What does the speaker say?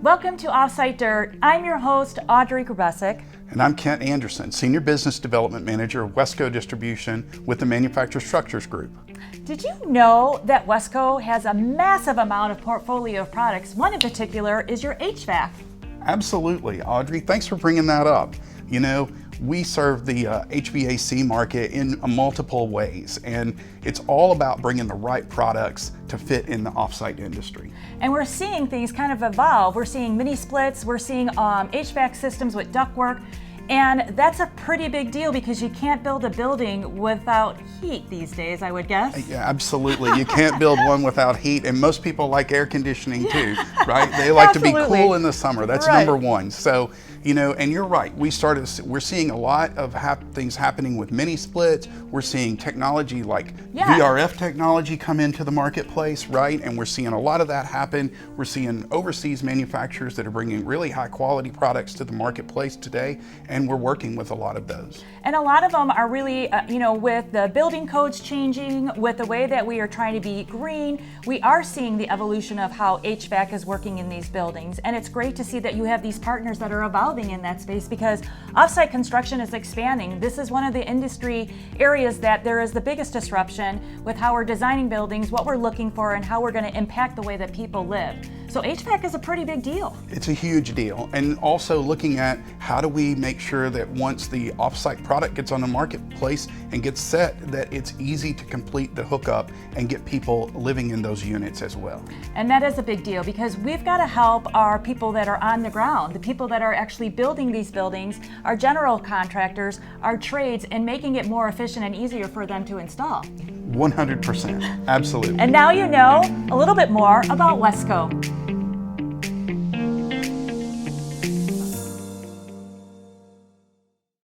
Welcome to Offsite Dirt. I'm your host, Audrey Grabesic. And I'm Kent Anderson, Senior Business Development Manager of Wesco Distribution with the Manufacturer Structures Group. Did you know that Wesco has a massive amount of portfolio of products? One in particular is your HVAC. Absolutely, Audrey. Thanks for bringing that up. You know, we serve the HVAC market in multiple ways, and it's all about bringing the right products to fit in the offsite industry. And we're seeing things kind of evolve. We're seeing mini splits, we're seeing HVAC systems with ductwork, and that's a pretty big deal because you can't build a building without heat these days, I would guess. Yeah, absolutely. You can't build one without heat, and most people like air conditioning too, right? They like to be cool in the summer. That's right. Number one. So, you know, and you're right. We're seeing a lot of things happening with mini splits. We're seeing technology like VRF technology come into the marketplace, right? And we're seeing a lot of that happen. We're seeing overseas manufacturers that are bringing really high quality products to the marketplace today, and we're working with a lot of those. And a lot of them are really, with the building codes changing, with the way that we are trying to be green, we are seeing the evolution of how HVAC is working in these buildings. And it's great to see that you have these partners that are evolving in that space because offsite construction is expanding. This is one of the industry areas that there is the biggest disruption with how we're designing buildings, what we're looking for, and how we're going to impact the way that people live. So HVAC is a pretty big deal. It's a huge deal. And also looking at how do we make sure that once the offsite product gets on the marketplace and gets set, that it's easy to complete the hookup and get people living in those units as well. And that is a big deal because we've got to help our people that are on the ground, the people that are actually building these buildings, our general contractors, our trades, and making it more efficient and easier for them to install. 100%, absolutely. And now you know a little bit more about Wesco.